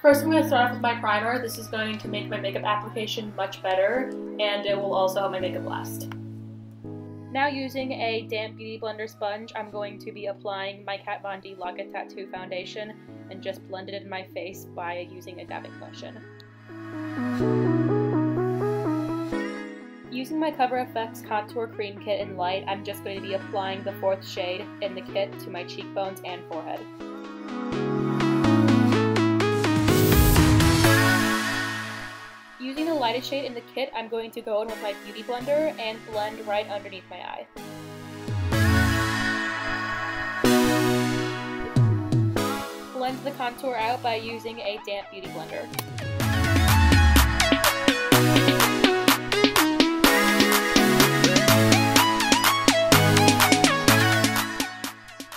First, I'm going to start off with my primer. This is going to make my makeup application much better, and it will also help my makeup last. Now, using a damp Beauty Blender sponge, I'm going to be applying my Kat Von D Lock It Tattoo foundation and just blend it in my face by using a dabbing motion. Using my Cover FX Contour Cream Kit in Light, I'm just going to be applying the 4th shade in the kit to my cheekbones and forehead. Using the lightest shade in the kit, I'm going to go in with my Beauty Blender and blend right underneath my eye. Blend the contour out by using a damp Beauty Blender.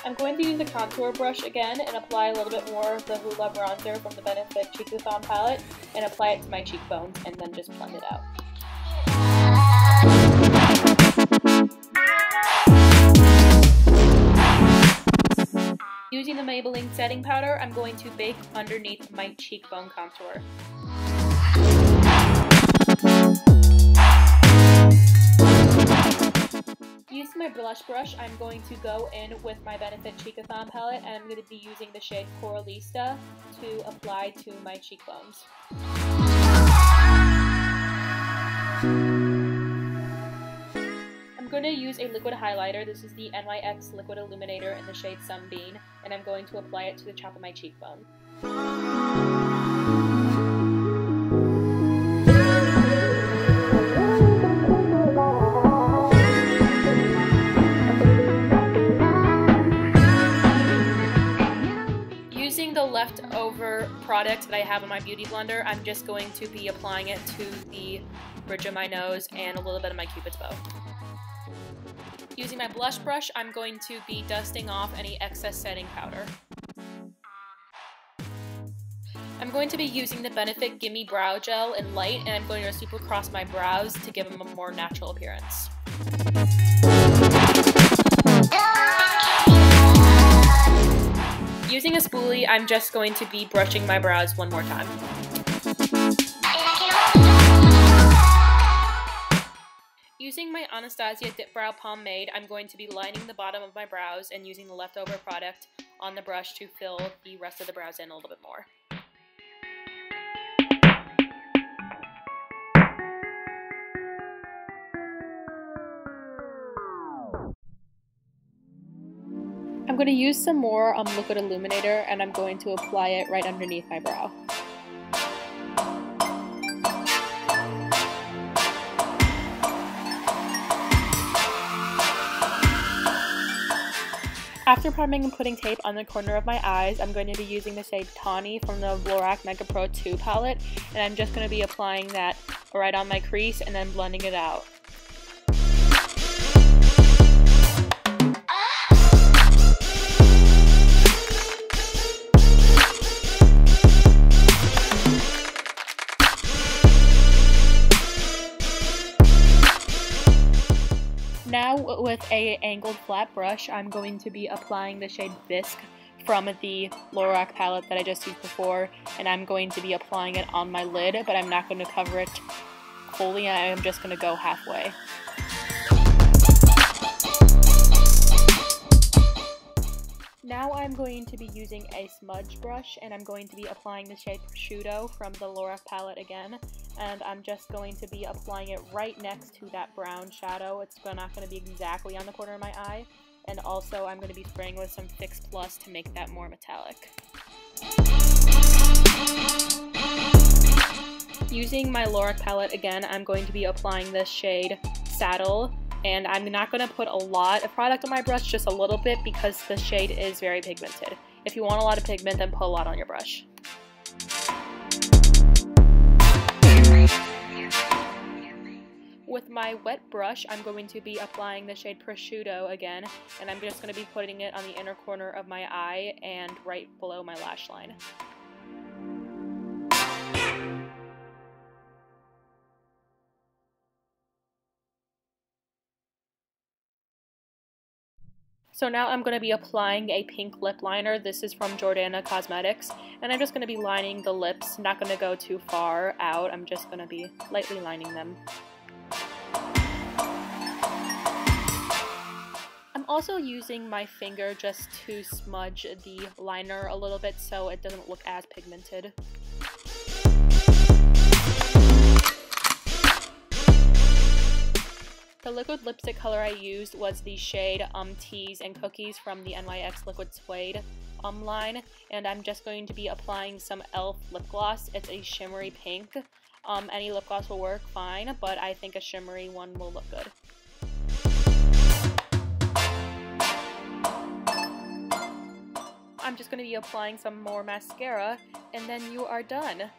I'm going to use the contour brush again and apply a little bit more of the Hoola bronzer from the Benefit Cheekathon palette and apply it to my cheekbones and then just blend it out. Using the Maybelline setting powder, I'm going to bake underneath my cheekbone contour. Using my blush brush, I'm going to go in with my Benefit Cheekathon palette and I'm going to be using the shade Coralista to apply to my cheekbones. I'm going to use a liquid highlighter. This is the NYX Liquid Illuminator in the shade Sunbeam, and I'm going to apply it to the top of my cheekbone. Using the leftover product that I have in my Beauty Blender, I'm just going to be applying it to the bridge of my nose and a little bit of my Cupid's bow. Using my blush brush, I'm going to be dusting off any excess setting powder. I'm going to be using the Benefit Gimme Brow Gel in Light, and I'm going to sweep across my brows to give them a more natural appearance. Using a spoolie, I'm just going to be brushing my brows one more time. Using my Anastasia Dip Brow Pomade, I'm going to be lining the bottom of my brows and using the leftover product on the brush to fill the rest of the brows in a little bit more. I'm going to use some more liquid illuminator and I'm going to apply it right underneath my brow. After priming and putting tape on the corner of my eyes, I'm going to be using the shade Tawny from the Lorac Mega Pro 2 palette, and I'm just going to be applying that right on my crease and then blending it out. Now with a angled flat brush, I'm going to be applying the shade Bisque from the Lorac palette that I just used before, and I'm going to be applying it on my lid, but I'm not going to cover it fully, I am just going to go halfway. Now I'm going to be using a smudge brush, and I'm going to be applying the shade Prosciutto from the Lorac palette again, and I'm just going to be applying it right next to that brown shadow. It's not going to be exactly on the corner of my eye, and also I'm going to be spraying with some Fix Plus to make that more metallic. Using my Lorac palette again, I'm going to be applying this shade Saddle, and I'm not going to put a lot of product on my brush, just a little bit, because the shade is very pigmented. If you want a lot of pigment, then put a lot on your brush. With my wet brush, I'm going to be applying the shade Prosciutto again, and I'm just going to be putting it on the inner corner of my eye and right below my lash line. So now I'm going to be applying a pink lip liner. This is from Jordana Cosmetics, and I'm just going to be lining the lips, not going to go too far out. I'm just going to be lightly lining them. I'm also using my finger just to smudge the liner a little bit so it doesn't look as pigmented. The liquid lipstick color I used was the shade Teas and Cookies from the NYX Liquid Suede line, and I'm just going to be applying some e.l.f. lip gloss. It's a shimmery pink. Any lip gloss will work fine, but I think a shimmery one will look good. I'm just going to be applying some more mascara, and then you are done.